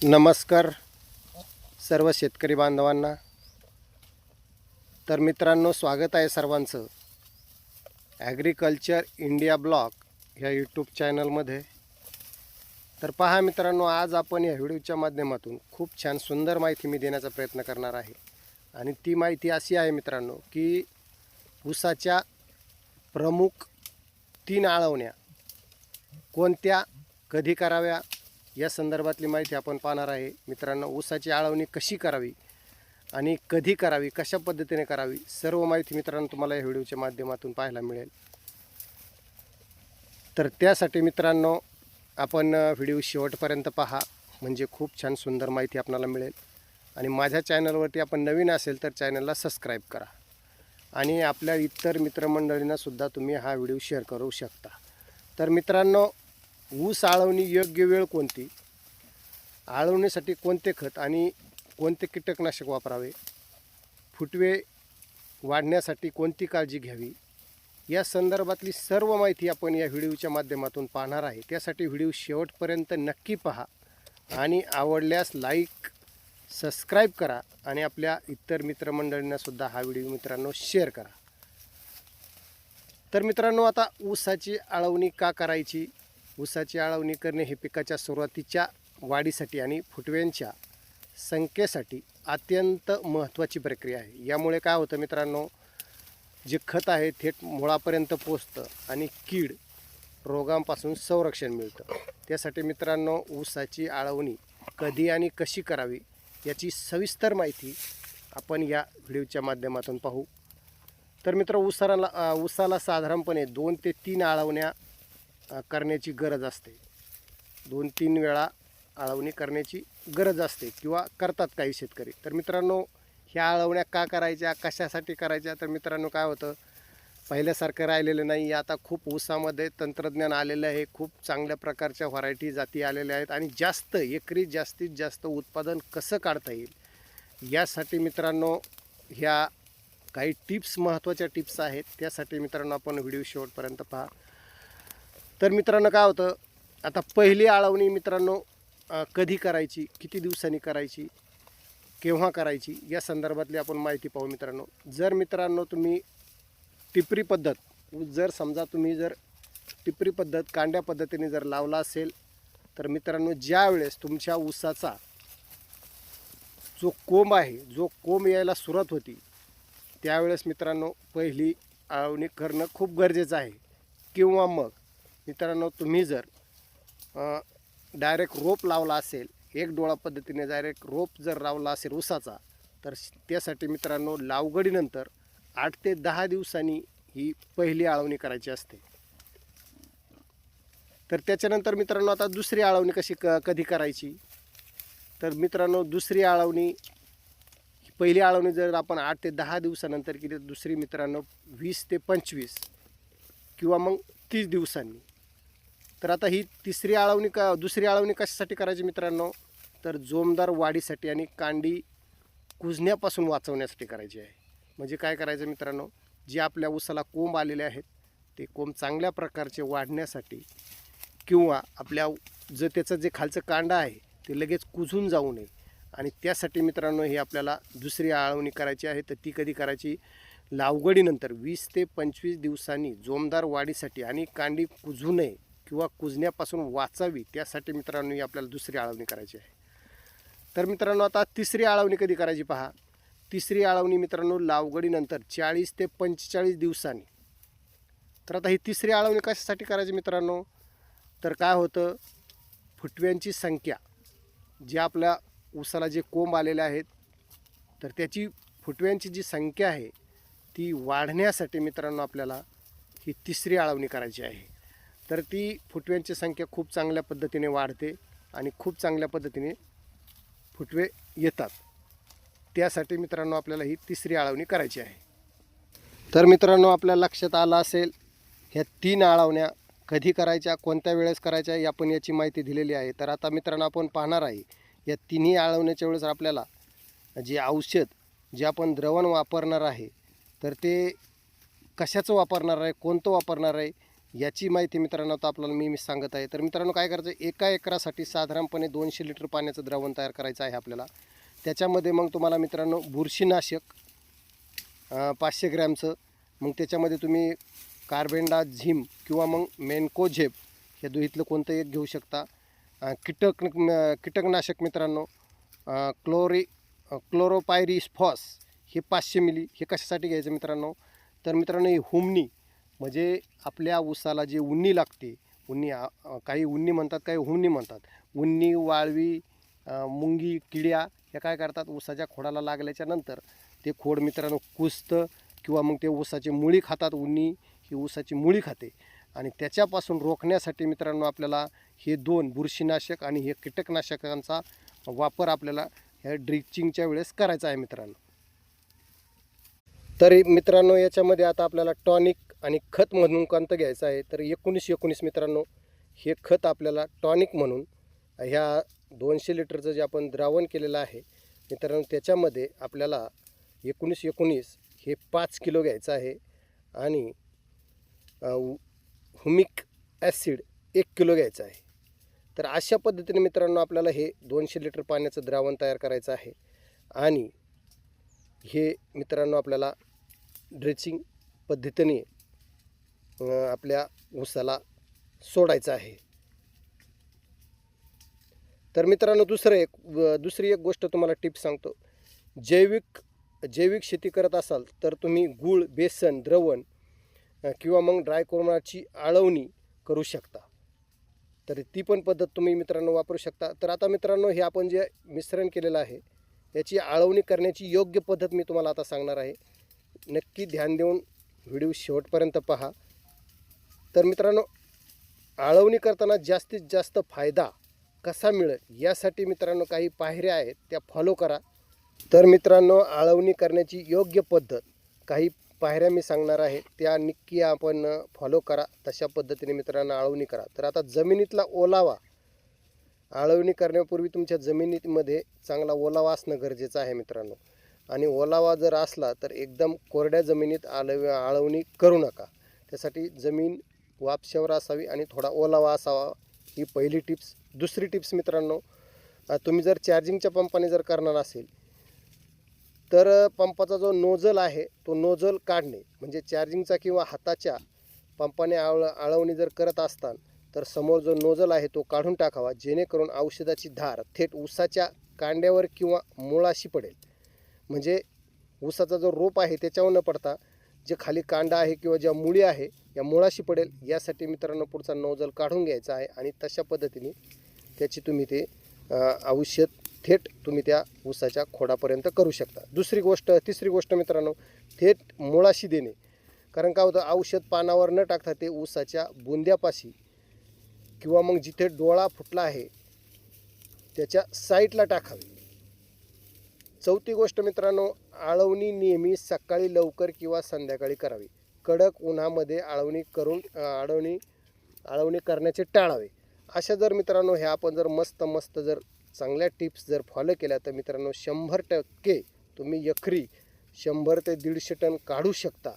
नमस्कार सर्व शेतकरी बांधवांना. तर मित्रांनो, स्वागत आहे सर्वांचं ॲग्रिकल्चर इंडिया ब्लॉग ह्या यूट्यूब चॅनलमध्ये. तर पहा मित्रांनो, आज आपण या व्हिडिओच्या माध्यमातून खूप छान सुंदर माहिती मी देण्याचा प्रयत्न करणार आहे. आणि ती माहिती अशी आहे मित्रांनो, की ऊसाच्या प्रमुख 3 आळवण्या कोणत्या, कधी कराव्या, या संदर्भातली माहिती आपण पाहणार आहे. मित्रांनो, ऊसाची आळवणी कशी करावी आणि कधी करावी, कशा पद्धतीने करावी, सर्व माहिती मित्रांनो तुम्हाला या व्हिडिओच्या माध्यमातून पाहायला मिळेल. तर त्यासाठी मित्रांनो आपण व्हिडिओ शेवटपर्यंत पहा, म्हणजे खूप छान सुंदर माहिती आपल्याला मिळेल. आणि माझ्या चॅनलवरती आपण नवीन असेल तर चॅनलला सबस्क्राईब करा आणि आपल्या इतर मित्रमंडळींनासुद्धा तुम्ही हा व्हिडिओ शेअर करू शकता. तर मित्रांनो, ऊस आळवणी योग्य वेळ कोणती, आळवणीसाठी कोणते खत आणि कोणते कीटकनाशक वापरावे, फुटवे वाढण्यासाठी कोणती काळजी घ्यावी, या संदर्भातली सर्व माहिती आपण या व्हिडिओच्या माध्यमातून पाहणार आहे. त्यासाठी व्हिडिओ शेवटपर्यंत नक्की पहा आणि आवडल्यास लाईक, सबस्क्राईब करा आणि आपल्या इतर मित्रमंडळींनासुद्धा हा व्हिडिओ मित्रांनो शेअर करा. तर मित्रांनो, आता ऊसाची आळवणी का करायची, ऊसाची आळवणी करणे हे पिकाच्या सुरुवातीच्या वाढीसाठी आणि फुटव्यांच्या संख्येसाठी अत्यंत महत्त्वाची प्रक्रिया आहे. यामुळे काय होतं मित्रांनो, जे खत आहे थेट मुळापर्यंत पोचतं आणि कीड रोगांपासून संरक्षण मिळतं. त्यासाठी मित्रांनो, ऊसाची आळवणी कधी आणि कशी करावी याची सविस्तर माहिती आपण या व्हिडिओच्या माध्यमातून पाहू. तर मित्र, ऊसाला साधारणपणे 2 ते 3 आळवण्या करण्याची गरज असते. 2-3 वेळा आळवणी करण्याची गरज असते किंवा करतात काही शेतकरी. तर मित्रांनो, ह्या आळवण्या का करायच्या, कशासाठी करायच्या, तर मित्रांनो काय होतं, पहिल्यासारखं राहिलेलं नाही. आता खूप ऊसामध्ये तंत्रज्ञान आलेलं आहे, खूप चांगल्या प्रकारच्या व्हरायटी जाती आलेल्या आहेत आणि एकरी जास्तीत जास्त उत्पादन कसं काढता येईल यासाठी मित्रांनो ह्या काही टिप्स, महत्त्वाच्या टिप्स आहेत. त्यासाठी मित्रांनो आपण व्हिडिओ शेवटपर्यंत पहा. तर मित्रांनो काय होतं, आता पहिली आळवणी मित्रांनो कधी करायची, किती दिवसांनी करायची, केव्हा करायची, या संदर्भातली आपण माहिती पाहू मित्रांनो. जर मित्रांनो तुम्ही टिपरी पद्धत, समजा तुम्ही जर टिपरी पद्धत कांड्या पद्धतीने जर लावला असेल, तर मित्रांनो ज्या वेळेस तुमच्या ऊसाचा जो कोंब आहे, जो कोंब यायला सुरुवात होती, त्यावेळेस मित्रांनो पहिली आळवणी करणं खूप गरजेचं आहे. किंवा मग मित्रांनो तुम्ही जर डायरेक्ट रोप लावला असेल, एक डोळा पद्धतीने डायरेक्ट रोप जर लावला असेल ऊसाचा, तर त्यासाठी मित्रांनो लागवडीनंतर 8 ते 10 दिवसांनी ही पहिली आळवणी करायची असते. तर त्याच्यानंतर मित्रांनो आता दुसरी आळवणी कधी करायची, तर मित्रांनो दुसरी आळवणी, पहिली आळवणी जर आपण 8 ते 10 दिवसानंतर केली, तर दुसरी मित्रांनो 20 ते 25 किंवा मग 30 दिवसांनी. तर आता ही दुसरी आळवणी कशासाठी करायची मित्रांनो, तर जोमदार वाढीसाठी आणि कांडी कुजण्यापासून वाचवण्यासाठी करायची आहे. म्हणजे काय करायचं मित्रांनो, जे आपल्या ऊसाला कोंब आलेले आहेत ते कोंब चांगल्या प्रकारचे वाढण्यासाठी किंवा आपल्या त्याचं जे खालचं कांडा आहे ते लगेच कुजून जाऊ नये, आणि त्यासाठी मित्रांनो ही आपल्याला दुसरी आळवणी करायची आहे. तर ती कधी करायची, लागवडीनंतर 20 ते 25 दिवसांनी जोमदार वाढीसाठी आणि कांडी कुजू नये किंवा कुजण्यापासून वाचावी, त्यासाठी मित्रांनो ही आपल्याला दुसरी आळवणी करायची आहे. तर मित्रांनो आता तिसरी आळवणी कधी करायची पहा. तिसरी आळवणी मित्रांनो लागवडीनंतर 40 ते 45 दिवसांनी. तर आता ही तिसरी आळवणी कशासाठी करायची मित्रांनो, तर काय होतं, फुटव्यांची संख्या, जे आपल्या ऊसाला जे कोंब आलेले आहेत तर त्याची फुटव्यांची जी संख्या आहे ती वाढण्यासाठी मित्रांनो आपल्याला ही तिसरी आळवणी करायची आहे. तर ती फुटव्यांची संख्या खूप चांगल्या पद्धतीने वाढते आणि खूप चांगल्या पद्धतीने फुटवे येतात. त्यासाठी मित्रांनो आपल्याला ही तिसरी आळवणी करायची आहे. तर मित्रांनो आपल्या लक्षात आलं असेल, ह्या 3 आळवण्या कधी करायच्या, कोणत्या वेळेस करायच्या, आपण याची माहिती दिलेली आहे. तर आता मित्रांनो आपण पाहणार आहे या तिन्ही आळवण्याच्या वेळेस आपल्याला जे औषध, जे आपण द्रवण वापरणार आहे, तर ते कशाचं वापरणार आहे, कोणतं वापरणार आहे, याची माहिती मित्रांनो आता आपल्याला मी सांगत आहे. तर मित्रांनो काय करायचं, एका एकरासाठी साधारणपणे 200 लिटर पाण्याचं द्रावण तयार करायचं आहे आपल्याला. त्याच्यामध्ये मग तुम्हाला मित्रांनो बुरशीनाशक 500 ग्रॅमचं, मग त्याच्यामध्ये तुम्ही कार्बेंडाझिम किंवा मग मेन्कोझेब हे दोहीतलं कोणतं एक घेऊ शकता. कीटकनाशक मित्रांनो क्लोरोपायरिफॉस हे 500 मिली. हे कशासाठी घ्यायचं मित्रांनो, तर मित्रांनो ही हुमणी म्हणजे आपल्या ऊसाला जे उन्नी लागते, उन्नी काही उन्नी म्हणतात, काही हुमणी म्हणतात. उन्नी, वाळवी, मुंगी, किड्या ह्या काय करतात, ऊसाच्या खोडाला लागल्याच्या नंतर ते खोड मित्रांनो कुजतं किंवा मग ते ऊसाची मुळी खातात. उन्नी ही ऊसाची मुळी खाते आणि त्याच्यापासून रोखण्यासाठी मित्रांनो आपल्याला हे 2 बुरशीनाशक आणि हे कीटकनाशकांचा वापर आपल्याला ह्या ड्रिचिंगच्या वेळेस करायचा आहे मित्रांनो. तर मित्रांनो याच्यामध्ये आता आपल्याला टॉनिक आणि खत म्हणून कोणतं घ्यायचं आहे, तर 19-19 मित्रांनो हे खत आपल्याला टॉनिक म्हणून ह्या 200 लिटरचं जे आपण द्रावण केलेलं आहे मित्रांनो त्याच्यामध्ये आपल्याला 19-19 हे 5 किलो घ्यायचं आहे आणि हुमिक ॲसिड 1 किलो घ्यायचं आहे. तर अशा पद्धतीने मित्रांनो आपल्याला हे 200 लिटर पाण्याचं द्रावण तयार करायचं आहे आणि हे मित्रांनो आपल्याला ड्रेचिंग पद्धतीने आपल्या ऊसाला सोडायचं आहे. तर मित्रांनो दुसरी एक गोष्ट तुम्हाला टिप्स सांगतो. जैविक शेती करत असाल तर तुम्ही गूळ, बेसन, द्रवण किंवा मग ड्रायकोर्माची आळवणी करू शकता. तर ती पण पद्धत तुम्ही मित्रांनो वापरू शकता. तर आता मित्रांनो हे आपण जे मिश्रण केलेलं आहे याची आळवणी करण्याची योग्य पद्धत मी तुम्हाला आता सांगणार आहे. नक्की ध्यान देऊन व्हिडिओ शेवटपर्यंत पहा. तर मित्रांनो आळवणी करताना जास्तीत जास्त फायदा कसा मिळेल यासाठी मित्रांनो काही पायऱ्या आहेत त्या फॉलो करा. तर मित्रांनो आळवणी करण्याची योग्य पद्धत काही पायऱ्या मी सांगणार आहे त्या नक्की आपण फॉलो करा. तशा पद्धतीने मित्रांनो आळवणी करा. तर आता जमिनीतला ओलावा आळवणी करण्यापूर्वी तुमच्या जमिनीमध्ये चांगला ओलावा असणं गरजेचं आहे मित्रांनो. आणि ओलावा जर असला तर एकदम कोरड्या जमिनीत आळवणी करू नका. त्यासाठी जमीन वापशावर असावी आणि थोडा ओलावा असावा, ही पहिली टिप्स. दुसरी टिप्स मित्रांनो, तुम्ही जर चार्जिंगच्या पंपाने जर करणार असेल तर पंपाचा जो नोझल आहे तो नोझल काढणे, म्हणजे चार्जिंगचा किंवा हाताच्या पंपाने आळवणी जर करत असताल तर समोर जो नोझल आहे तो काढून टाकावा, जेणेकरून औषधाची धार थेट ऊसाच्या कांड्यावर किंवा मुळाशी पडेल. म्हणजे ऊसाचा जो रोप आहे त्याच्यावर न पडता जे खाली कांडा आहे किंवा ज्या मुळी आहे या मुळाशी पडेल. यासाठी मित्रांनो पुढचा नोझल काढून घ्यायचा आहे आणि तशा पद्धतीने त्याची तुम्ही ते औषध थेट तुम्ही त्या ऊसाच्या खोडापर्यंत करू शकता. तिसरी गोष्ट मित्रांनो, थेट मुळाशी देणे. कारण काय होतं, औषध पानावर न टाकता ते ऊसाच्या बुंद्यापाशी किंवा मग जिथे डोळा फुटला आहे त्याच्या साईडला टाकावे. चौथी गोष्ट मित्रांनो, आळवणी नेहमी सकाळी लवकर किंवा संध्याकाळी करावी. कडक उन्हामध्ये आळवणी करण्याचे टाळावे. अशा जर मित्रांनो ह्या आपण जर मस्त जर चांगल्या टिप्स जर फॉलो केल्या तर मित्रांनो 100% तुम्ही एकरी 100 ते 150 टन काढू शकता.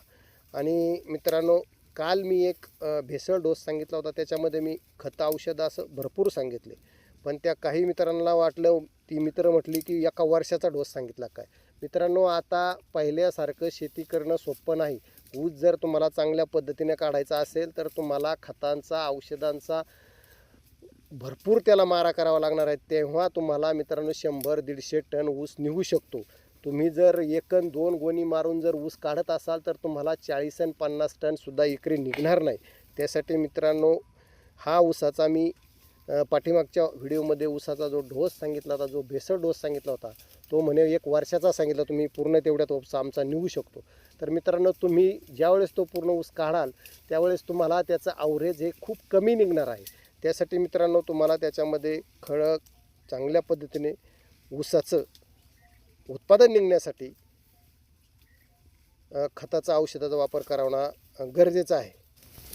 आणि मित्रांनो काल मी एक भेसळ डोस सांगितला होता, त्याच्यामध्ये मी खत औषध असं भरपूर सांगितले, पण त्या काही मित्रांना वाटलं, ती मित्र म्हटली की एका वर्षाचा डोस सांगितला काय. मित्रांनो आता पहिल्यासारखं शेती करणं सोपं नाही. ऊस जर तुम्हाला चांगल्या पद्धतीने काढायचा असेल तर तुम्हाला खतांचा, औषधांचा भरपूर त्याला मारा करावा लागणार आहे. तेव्हा तुम्हाला मित्रांनो 100-150 टन ऊस निघू शकतो. तुम्ही जर 1-2 गोणी मारून जर ऊस काढत असाल तर तुम्हाला 40 आणि 50 टनसुद्धा एकरी निघणार नाही. त्यासाठी मित्रांनो हा ऊसाचा मी पाठीमागच्या व्हिडिओमध्ये ऊसाचा जो डोस सांगितला होता, जो भेसळ डोस सांगितला होता, तो म्हणे 1 वर्षाचा सांगितला, तुम्ही पूर्ण तेवढ्यात ऊस आमचा निघू शकतो. तर मित्रांनो तुम्ही ज्यावेळेस तो पूर्ण ऊस काढाल त्यावेळेस तुम्हाला त्याचं ॲव्हरेज हे खूप कमी निघणार आहे. त्यासाठी मित्रांनो तुम्हाला त्याच्यामध्ये चांगल्या पद्धतीने ऊसाचं उत्पादन निघण्यासाठी खताचा, औषधाचा वापर करणं गरजेचं आहे.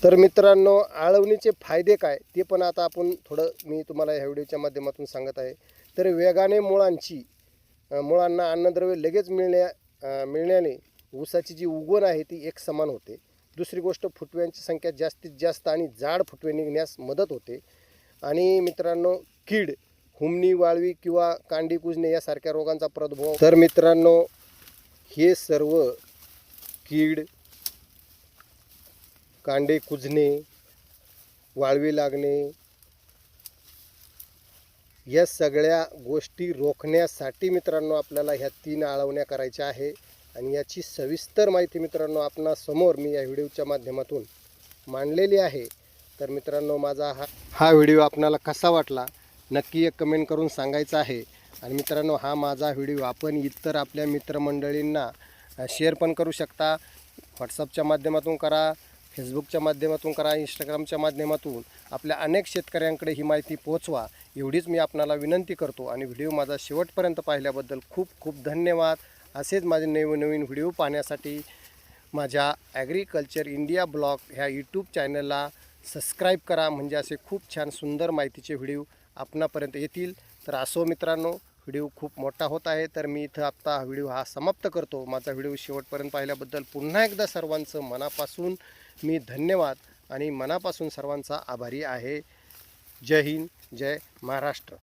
तर मित्रांनो आळवणीचे फायदे काय ते पण आता आपण थोडं मी तुम्हाला ह्या व्हिडिओच्या माध्यमातून सांगत आहे. तर वेगाने मुळांना अन्नद्रव्य लगेच मिळण्याने ऊसाची जी उगवण आहे ती एक समान होते. दुसरी गोष्ट फुटव्यांची संख्या जास्तीत जास्त आणि जाड फुटवे निघण्यास मदत होते. आणि मित्रांनो कीड, हुमणी, वाळवी किंवा कांडी कुजणे यासारख्या रोगांचा प्रादुर्भाव. तर मित्रांनो हे सर्व कीड, कांडे कुजणे, वाळवी लागणे या सगळ्या गोष्टी रोखण्यासाठी मित्रांनो आपल्याला ह्या 3 आळवण्या करायच्या आहे. आणि याची सविस्तर माहिती मित्रांनो आपणासमोर मी या व्हिडिओच्या माध्यमातून मांडलेली आहे. तर मित्रांनो माझा हा व्हिडिओ आपणाला कसा वाटला नक्की एक कमेंट करून सांगायचं आहे. आणि मित्रांनो हा माझा व्हिडिओ आपण इतर आपल्या मित्रमंडळींना शेअर पण करू शकता. व्हॉट्सअपच्या माध्यमातून करा, फेसबुकच्या माध्यमातून करा, इंस्टाग्रामच्या माध्यमातून आपल्या अनेक शेतकऱ्यांकडे ही माहिती पोहोचवा एवढीच मी आपणाला विनंती करतो. आणि व्हिडिओ माझा शेवटपर्यंत पाहिल्याबद्दल खूप खूप धन्यवाद. असेच माझे नवीन व्हिडिओ पाहण्यासाठी माझ्या ॲग्रिकल्चर इंडिया ब्लॉग ह्या यूट्यूब चॅनलला सबस्क्राईब करा. म्हणजे असे खूप छान सुंदर माहितीचे व्हिडिओ आपणापर्यंत येतील. तर असो मित्रांनो व्हिडिओ खूप मोठा होत आहे तर मी इथं आत्ता व्हिडिओ हा समाप्त करतो. माझा व्हिडिओ शेवटपर्यंत पाहिल्याबद्दल पुन्हा एकदा सर्वांचं मनापासून मी धन्यवाद आणि मनापासून सर्वांचा आभारी आहे. जय हिंद, जय महाराष्ट्र.